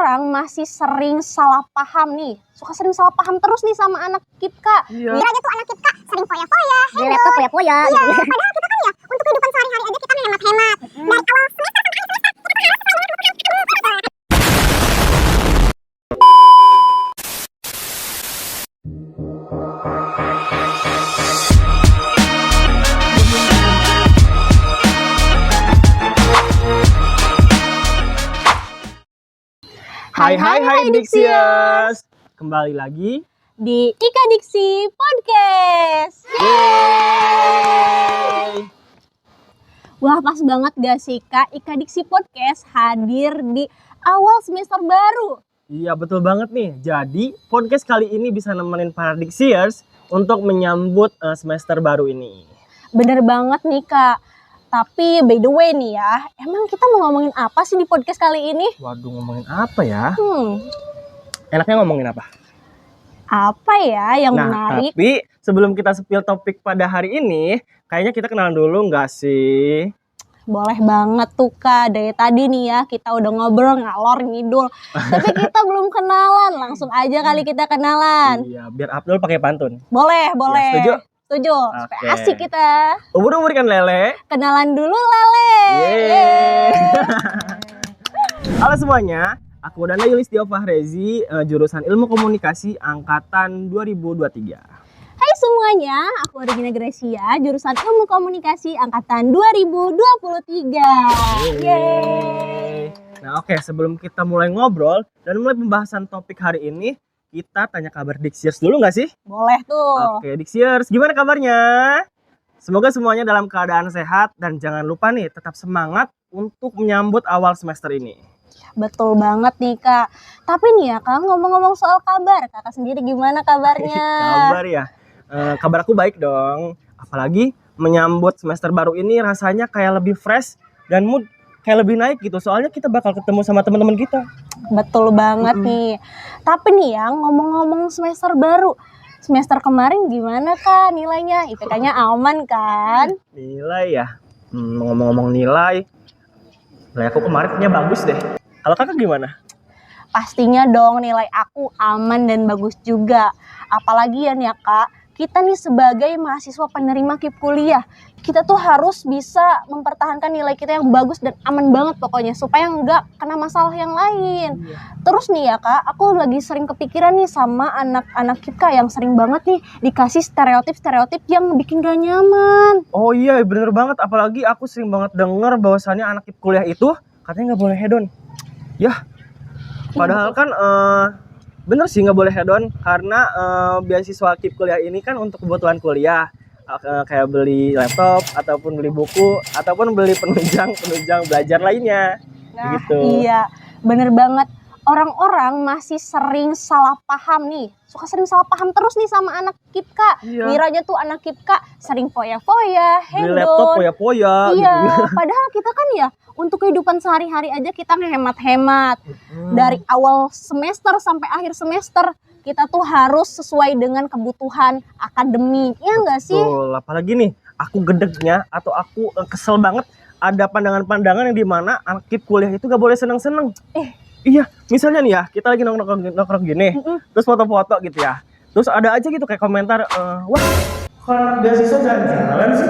orang-orang masih sering salah paham nih. Suka sering salah paham terus nih sama anak KIPKA. Iya. Kira tuh anak KIPKA sering foya-foya, Di laptop poya-poya Iya, gitu. padahal kita kan ya untuk kehidupan sehari-hari aja kita menghemat-hemat. Dari awal semester sampai akhir semester kita kan harus selalu Hai Dixiers. Kembali lagi di Ika Diksi Podcast. Yeay. Wah, pas banget gak sih Kak, Ika Diksi Podcast hadir di awal semester baru. Iya betul banget nih. Jadi podcast kali ini bisa nemenin para Dixiers untuk menyambut semester baru ini. Bener banget nih Kak. Tapi by the way nih ya, emang kita mau ngomongin apa sih di podcast kali ini? Waduh, ngomongin apa ya? Enaknya ngomongin apa? Apa ya yang Nah, menarik? tapi sebelum kita spill topik pada hari ini, kayaknya kita kenalan dulu nggak sih? Boleh banget tuh Kak, dari tadi nih ya kita udah ngobrol ngalor ngidul. Tapi kita belum kenalan, langsung aja kali kita kenalan. Iya, biar Abdul pakai pantun. Boleh. Ya, setuju? Setuju, Oke. supaya asik kita. Umur kan Lele. Kenalan dulu Lele. Yeay. Halo semuanya, aku Dana Yulistio Fahrezi, jurusan Ilmu Komunikasi angkatan 2023. Hai semuanya, aku Regina Gracia, jurusan Ilmu Komunikasi angkatan 2023. Yeay. Nah oke, sebelum kita mulai ngobrol dan mulai pembahasan topik hari ini, kita tanya kabar Dixiers dulu nggak sih? Boleh tuh. Oke, Dixiers, gimana kabarnya? Semoga semuanya dalam keadaan sehat dan jangan lupa nih tetap semangat untuk menyambut awal semester ini. Betul banget nih Kak. Tapi nih ya Kak, ngomong-ngomong soal kabar, Kakak sendiri gimana kabarnya? Kabar ya? Kabar aku baik dong. Apalagi menyambut semester baru ini rasanya kayak lebih fresh dan mood kayak lebih naik gitu. Soalnya kita bakal ketemu sama teman-teman kita. Betul banget nih. Tapi nih ya, ngomong-ngomong semester baru, semester kemarin gimana Kak nilainya? IPK-nya aman kan? Nilai ya? Ngomong-ngomong nilai aku kemarin kayaknya bagus deh. Kalau kakak gimana? Pastinya dong nilai aku aman dan bagus juga. Apalagi ya nih ya Kak, kita nih sebagai mahasiswa penerima KIP kuliah, kita tuh harus bisa mempertahankan nilai kita yang bagus dan aman banget pokoknya, supaya nggak kena masalah yang lain. Terus nih ya Kak, aku lagi sering kepikiran nih sama anak-anak KIPKA yang sering banget nih dikasih stereotip-stereotip yang bikin gak nyaman. Oh iya bener banget, apalagi aku sering banget denger bahwasannya anak KIP kuliah itu katanya nggak boleh hedon. Yah, padahal kan bener sih nggak boleh hedon karena beasiswa KIP kuliah ini kan untuk kebutuhan kuliah, kayak beli laptop ataupun beli buku ataupun beli penunjang belajar lainnya. Nah gitu. iya, bener banget. Orang-orang masih sering salah paham nih. Suka sering salah paham terus nih sama anak KIPKA. Iya. Ngiranya tuh anak KIPKA sering foya-foya, Beli hedon. laptop poya-poya Iya, gitu. padahal kita kan ya untuk kehidupan sehari-hari aja kita ngehemat-hemat. Dari awal semester sampai akhir semester kita tuh harus sesuai dengan kebutuhan akademik. Iya nggak sih? Betul, apalagi nih aku gedegnya atau aku kesel banget ada pandangan-pandangan yang dimana anak KIP kuliah itu gak boleh seneng-seneng. Iya, misalnya nih ya kita lagi nongkrong gini, terus foto-foto gitu ya, terus ada aja gitu kayak komentar, wah kalau beasiswa jalan-jalan sih.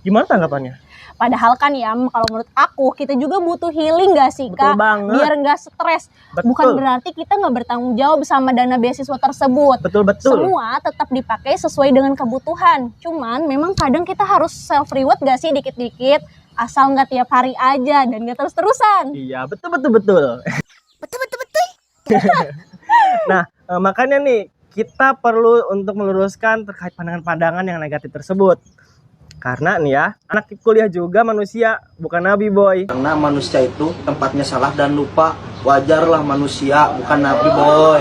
Gimana tanggapannya? Padahal kan ya kalau menurut aku kita juga butuh healing gak sih Betul Kak? banget. Biar gak stres. Betul. Bukan berarti kita gak bertanggung jawab sama dana beasiswa tersebut. Betul. Semua tetap dipakai sesuai dengan kebutuhan. Cuman memang kadang kita harus self reward gak sih dikit-dikit. Asal gak tiap hari aja dan gak terus-terusan. Iya, betul. Nah, makanya nih kita perlu untuk meluruskan terkait pandangan-pandangan yang negatif tersebut. Karena nih ya, anak kuliah juga manusia, bukan nabi boy. Karena manusia itu tempatnya salah dan lupa. Wajarlah manusia, bukan nabi boy.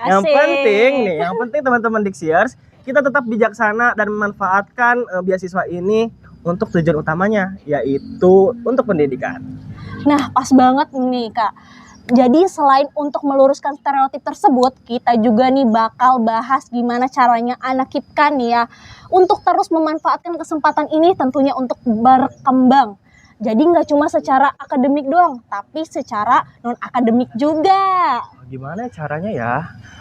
Yang Asik. penting teman-teman Dixiers, kita tetap bijaksana dan memanfaatkan beasiswa ini untuk tujuan utamanya, yaitu untuk pendidikan. Nah pas banget nih Kak. Jadi selain untuk meluruskan stereotip tersebut, kita juga nih bakal bahas gimana caranya anak KIPKA nih ya untuk terus memanfaatkan kesempatan ini tentunya untuk berkembang Jadi nggak cuma secara akademik doang, tapi secara non-akademik juga. Gimana caranya ya?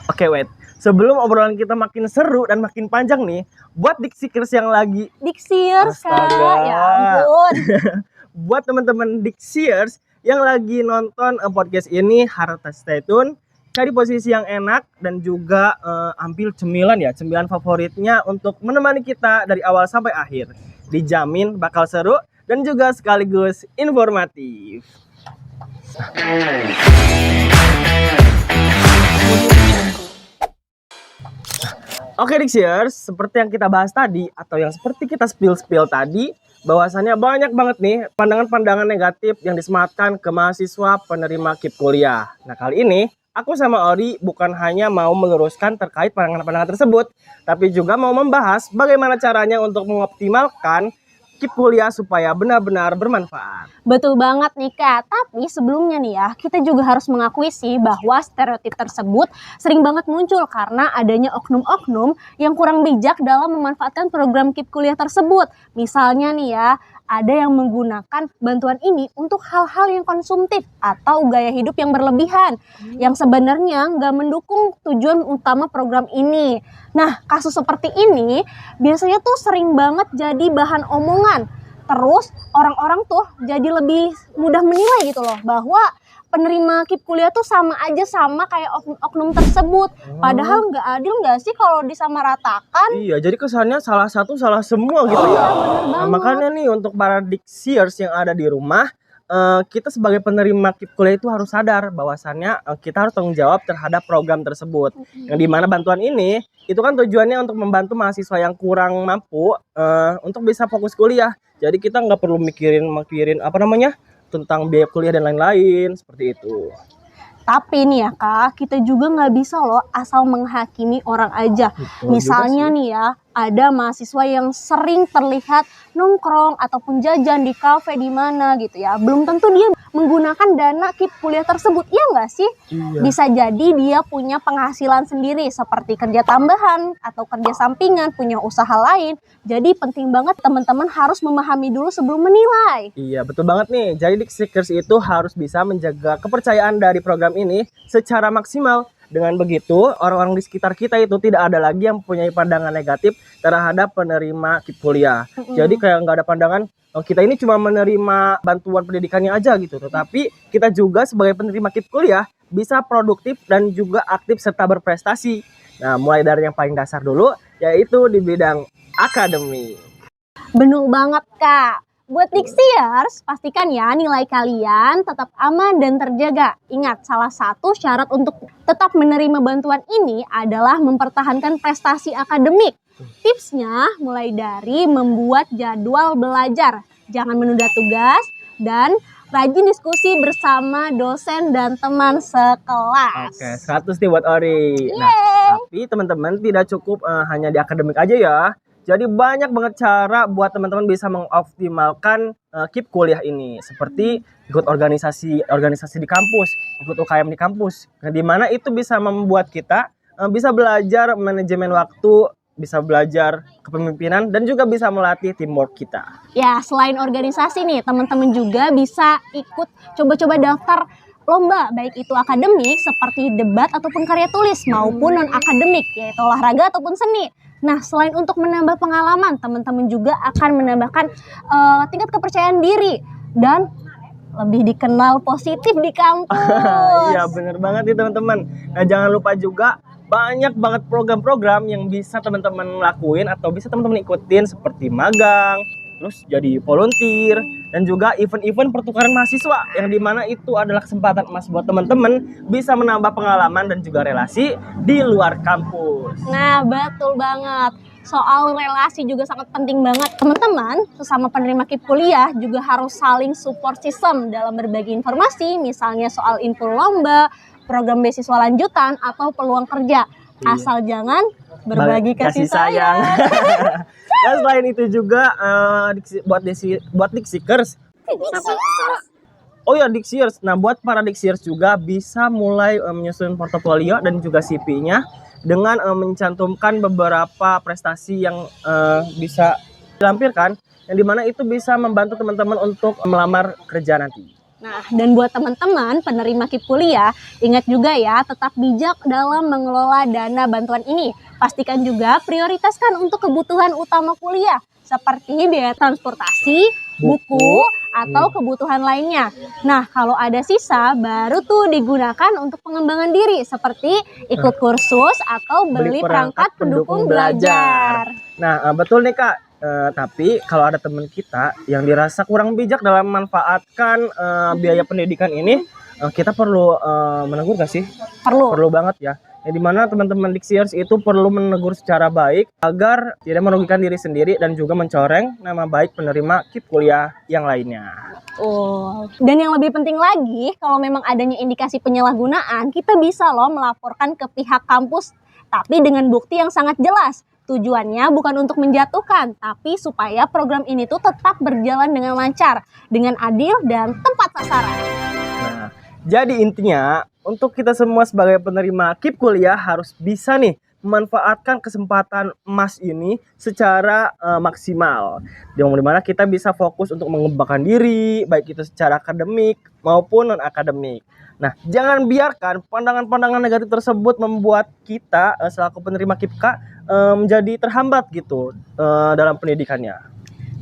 Oke, wait. Sebelum obrolan kita makin seru dan makin panjang nih, buat Diksikers yang lagi Diksiers, Kak. Astaga. Ya ampun. buat teman-teman Diksiers yang lagi nonton podcast ini harus stay tune, cari posisi yang enak dan juga ambil cemilan favoritnya untuk menemani kita dari awal sampai akhir. Dijamin bakal seru dan juga sekaligus informatif. Oke Diksiers, seperti yang kita bahas tadi atau yang seperti kita spill tadi, bahwasannya banyak banget nih pandangan-pandangan negatif yang disematkan ke mahasiswa penerima KIP kuliah. Nah kali ini aku sama Ori bukan hanya mau meluruskan terkait pandangan-pandangan tersebut, tapi juga mau membahas bagaimana caranya untuk mengoptimalkan KIP kuliah supaya benar-benar bermanfaat. Betul banget nih Kak, tapi sebelumnya nih ya, kita juga harus mengakui sih bahwa stereotip tersebut sering banget muncul karena adanya oknum-oknum yang kurang bijak dalam memanfaatkan program KIP kuliah tersebut. Misalnya nih ya, ada yang menggunakan bantuan ini untuk hal-hal yang konsumtif atau gaya hidup yang berlebihan, yang sebenarnya nggak mendukung tujuan utama program ini. Nah, kasus seperti ini biasanya tuh sering banget jadi bahan omongan. Terus orang-orang tuh jadi lebih mudah menilai gitu loh bahwa penerima KIP kuliah tuh sama aja sama kayak oknum tersebut. Padahal nggak adil nggak sih kalau disamaratakan? Iya, jadi kesannya salah satu salah semua gitu ya. Nah, makanya nih untuk para Diksiers yang ada di rumah, kita sebagai penerima KIP kuliah itu harus sadar bahwasannya kita harus tanggung jawab terhadap program tersebut. Yang dimana bantuan ini itu kan tujuannya untuk membantu mahasiswa yang kurang mampu untuk bisa fokus kuliah. Jadi kita nggak perlu mikirin tentang biaya kuliah dan lain-lain seperti itu. Tapi nih ya Kak, kita juga nggak bisa loh asal menghakimi orang aja. Betul Misalnya juga sih. nih ya, ada mahasiswa yang sering terlihat nongkrong ataupun jajan di kafe di mana gitu ya. Belum tentu dia menggunakan dana KIP kuliah tersebut, iya nggak sih? Iya. Bisa jadi dia punya penghasilan sendiri seperti kerja tambahan atau kerja sampingan, punya usaha lain. Jadi penting banget teman-teman harus memahami dulu sebelum menilai. Iya, betul banget nih. Jadi Diksiers itu harus bisa menjaga kepercayaan dari program ini secara maksimal. Dengan begitu, orang-orang di sekitar kita itu tidak ada lagi yang mempunyai pandangan negatif terhadap penerima KIP kuliah. Jadi kayak nggak ada pandangan, kita ini cuma menerima bantuan pendidikannya aja gitu. Tetapi kita juga sebagai penerima KIP kuliah bisa produktif dan juga aktif serta berprestasi. Nah, mulai dari yang paling dasar dulu, yaitu di bidang akademi. Bener banget Kak. Buat Diksiers, pastikan ya nilai kalian tetap aman dan terjaga. Ingat, salah satu syarat untuk tetap menerima bantuan ini adalah mempertahankan prestasi akademik. Tipsnya mulai dari membuat jadwal belajar, jangan menunda tugas, dan rajin diskusi bersama dosen dan teman sekelas. Oke, 100 nih buat Ori. Nah, tapi teman-teman tidak cukup hanya di akademik aja ya. Jadi banyak banget cara buat teman-teman bisa mengoptimalkan KIP kuliah ini. Seperti ikut organisasi di kampus, ikut UKM di kampus. Nah, di mana itu bisa membuat kita bisa belajar manajemen waktu, bisa belajar kepemimpinan, dan juga bisa melatih teamwork kita. Ya, selain organisasi nih, teman-teman juga bisa ikut coba-coba daftar lomba, baik itu akademik seperti debat ataupun karya tulis, maupun non-akademik, yaitu olahraga ataupun seni. Nah, selain untuk menambah pengalaman, teman-teman juga akan menambahkan tingkat kepercayaan diri dan lebih dikenal positif di kampus. Iya, bener banget nih teman-teman. Nah, jangan lupa juga banyak banget program-program yang bisa teman-teman lakuin atau bisa teman-teman ikutin seperti magang, terus jadi volunteer, dan juga event-event pertukaran mahasiswa yang dimana itu adalah kesempatan emas buat teman-teman bisa menambah pengalaman dan juga relasi di luar kampus. Nah, betul banget. Soal relasi juga sangat penting banget. Teman-teman, sesama penerima KIP kuliah juga harus saling support system dalam berbagi informasi, misalnya soal info lomba, program beasiswa lanjutan, atau peluang kerja. Asal jangan berbagi kasih sayang. Dan selain itu juga buat Diksiers. Oh ya, Diksiers. Nah, buat para Diksiers juga bisa mulai menyusun portofolio dan juga CV-nya dengan mencantumkan beberapa prestasi yang bisa dilampirkan yang dimana itu bisa membantu teman-teman untuk melamar kerja nanti. Nah, dan buat teman-teman penerima KIP kuliah, ingat juga ya, tetap bijak dalam mengelola dana bantuan ini. Pastikan juga prioritaskan untuk kebutuhan utama kuliah, seperti biaya transportasi, buku, atau kebutuhan lainnya. Nah, kalau ada sisa, baru tuh digunakan untuk pengembangan diri, seperti ikut kursus atau beli perangkat pendukung belajar. Nah, betul nih Kak. Tapi kalau ada teman kita yang dirasa kurang bijak dalam memanfaatkan biaya pendidikan ini, kita perlu menegur gak sih? Perlu banget ya. Yang dimana teman-teman Dixiers itu perlu menegur secara baik agar tidak merugikan diri sendiri dan juga mencoreng nama baik penerima KIP kuliah yang lainnya. Dan yang lebih penting lagi, kalau memang adanya indikasi penyalahgunaan, kita bisa loh melaporkan ke pihak kampus, tapi dengan bukti yang sangat jelas. Tujuannya bukan untuk menjatuhkan, tapi supaya program ini tuh tetap berjalan dengan lancar, dengan adil dan tepat sasaran. Nah, jadi intinya untuk kita semua sebagai penerima KIP kuliah harus bisa nih memanfaatkan kesempatan emas ini secara maksimal. Dimana kita bisa fokus untuk mengembangkan diri, baik itu secara akademik maupun non-akademik. Nah, jangan biarkan pandangan-pandangan negatif tersebut membuat kita selaku penerima KIPK menjadi terhambat gitu dalam pendidikannya.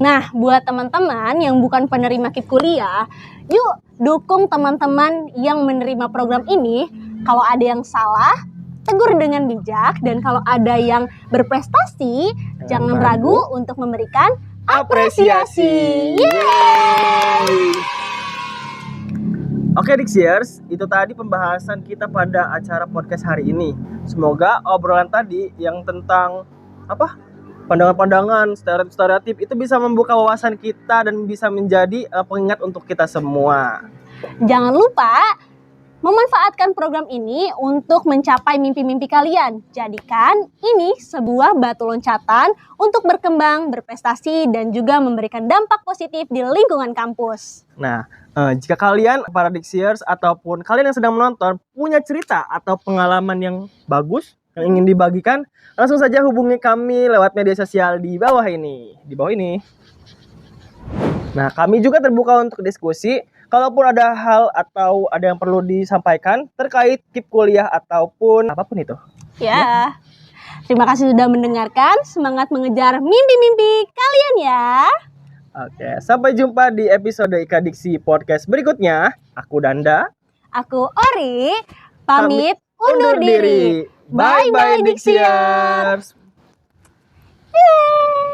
Nah, buat teman-teman yang bukan penerima KIP kuliah, yuk dukung teman-teman yang menerima program ini. Kalau ada yang salah, tegur dengan bijak, dan kalau ada yang berprestasi, jangan ragu untuk memberikan apresiasi. Yeay! Oke Dixiers, itu tadi pembahasan kita pada acara podcast hari ini. Semoga obrolan tadi yang tentang pandangan-pandangan, stereotip itu bisa membuka wawasan kita dan bisa menjadi pengingat untuk kita semua. Jangan lupa memanfaatkan program ini untuk mencapai mimpi-mimpi kalian. Jadikan ini sebuah batu loncatan untuk berkembang, berprestasi, dan juga memberikan dampak positif di lingkungan kampus. Nah, jika kalian para Dixiers ataupun kalian yang sedang menonton punya cerita atau pengalaman yang bagus yang ingin dibagikan, langsung saja hubungi kami lewat media sosial di bawah ini. Nah, kami juga terbuka untuk diskusi. Kalaupun ada hal atau ada yang perlu disampaikan terkait KIP kuliah ataupun apapun itu. Ya. Terima kasih sudah mendengarkan. Semangat mengejar mimpi-mimpi kalian ya. Oke, sampai jumpa di episode Ika Diksi Podcast berikutnya. Aku Danda. Aku Ori. Pamit undur diri. Bye-bye Dixiers. Yeay.